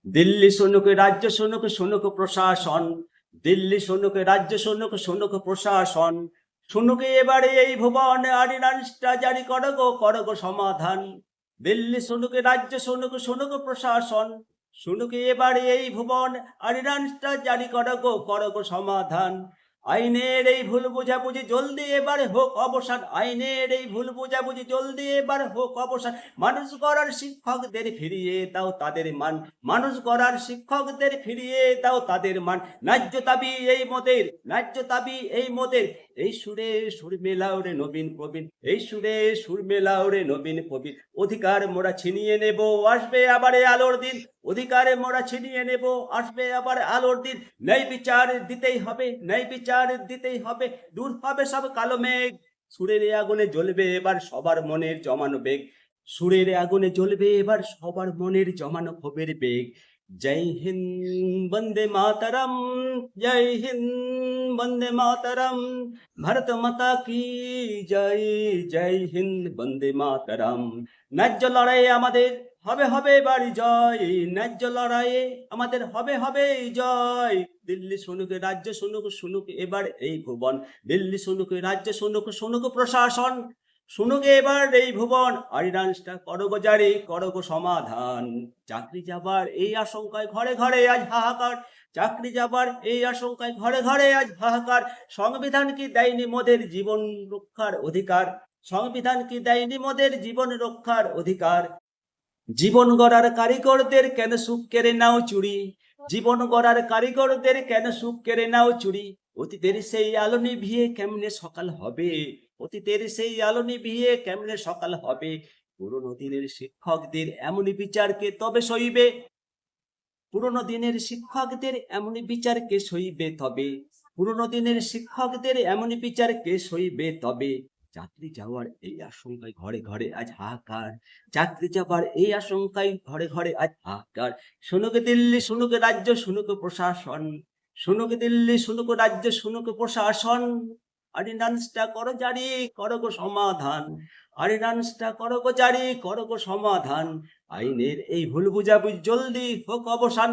দিল্লি শুনুক, রাজ্য শুনুক, শুনুক প্রশাসন। দিল্লি শুনুক, রাজ্য শুনুক, শুনুক প্রশাসন। শুনুক এবারে এই ভুবন, অর্ডিন্যান্সটা জারি করো গো সমাধান। দিল্লি শুনুক, রাজ্য শুনুক, শুনুক প্রশাসন। শুনুক এবারে এই ভুবন, অর্ডিন্যান্সটা জারি করো গো সমাধান। আইনের এই ভুল বোঝাবুঝি জলদি এবারে হোক অবসান। আইনের এই ভুল বোঝাবুঝি জলদি এবারে হোক অবসান। মানুষ গড়ার শিক্ষকদের ফিরিয়ে দাও তাদের মান। মানুষ গড়ার শিক্ষকদের ফিরিয়ে দাও তাদের মান। ন্যায্য দাবি এই মোদের, ন্যায্য দাবি এই মোদের। এই সুরে সুর মেলাও রে নবীন প্রবীণ, এই সুরে সুর মেলাও রে নবীন প্রবীণ। অধিকার মোরা ছিনিয়ে নেব, আসবে আবার আলোর দিন। অধিকারে মোরা ছিনিয়ে নেব, আসবে আবার আলোর দিন। ন্যায় বিচার দিতেই হবে, ন্যায় বিচার দিতেই হবে। দূর হবে সব কালো মেঘ। সুরের আগুনে জ্বলবে এবার সবার মনের জমানো বেগ। সুরের আগুনে জ্বলবে এবার সবার মনের জমানো ক্ষোভের বেগ। জয় হিন্দ, বন্দে মাতরম। জয় হিন্দ, বন্দে মাতরম। ভারত মাতা কি জয়। জয় হিন্দ, বন্দে মাতরম। ন্যায্য লড়াই আমাদের হবে হবে এবার জয়। ন্যায্য লড়াইয়ে আমাদের হবে হবে জয়। দিল্লি শুনুক, রাজ্য শুনুক, শুনুক এবার এই ভুবন। দিল্লি শুনুক, রাজ্য শুনুক, শুনুক প্রশাসন। শুনুক এবার এই ভুবন, অর্ডিন্যান্সটা করগো জারি, করগো সমাধান। চাকরি যাবার এই আশঙ্কায় ঘরে ঘরে আজ হাহাকার। চাকরি যাবার এই আশঙ্কায় ঘরে ঘরে আজ হাহাকার। সংবিধান কি দেয়নি মোদের জীবন রক্ষার অধিকার? সংবিধান কি দেয়নি মোদের জীবন রক্ষার অধিকার? জীবন গড়ার কারিগরদের কেন সুখ কেড়ে নাও চুরি? জীবন গড়ার কারিগরদের কেন সুখ কেড়ে নাও চুরি? অতীতের সেই আলো নিভিয়ে কেমনে সকাল হবে? অতীতের সেই আলো নিভিয়ে কেমনে সকাল হবে? পুরনো দিনের শিক্ষকদের এমনই বিচারকে তবে সইবে। পুরনো দিনের শিক্ষকদের এমনই বিচারকে সইবে তবে। পুরনো দিনের শিক্ষকদের এমনই বিচারকে সইবে তবে। চাকরি যাওয়ার এই আশঙ্কায় ঘরে ঘরে আজ হাহাকার। চাকরি যাবার এই আশঙ্কায় ঘরে ঘরে আজ হাহাকার। শুনুক দিল্লি, শুনুক রাজ্য, শুনুক প্রশাসন। শুনুক দিল্লি, শুনুক রাজ্য, শুনুক প্রশাসন। অর্ডিন্যান্সটা করো জারি, করো গো সমাধান। অর্ডিন্যান্সটা করো গো জারি, করো গো সমাধান। আইনের এই ভুল বুঝাবুঝি জলদি হোক অবসান।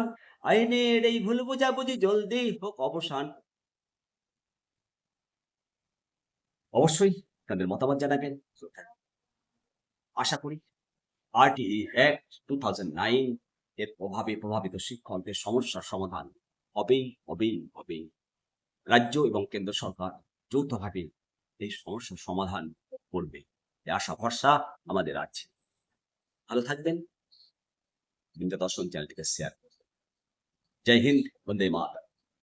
আইনের এই ভুল বুঝাবুঝি জলদি হোক অবসান। অবশ্যই তাদের মতামত জানাবেন। আশা করি আরটিই অ্যাক্ট 2009 এর প্রভাবে প্রভাবিত শিক্ষকদের সমস্যার সমাধান হবেই হবেই হবেই। রাজ্য এবং কেন্দ্র সরকার যৌথভাবে এই সমস্যার সমাধান করবে, এই আশা ভরসা আমাদের আছে। ভালো থাকবেন। বৃন্দা দর্শন চ্যানেলটিকে শেয়ার করবেন। জয় হিন্দ, বন্দে মাতরম।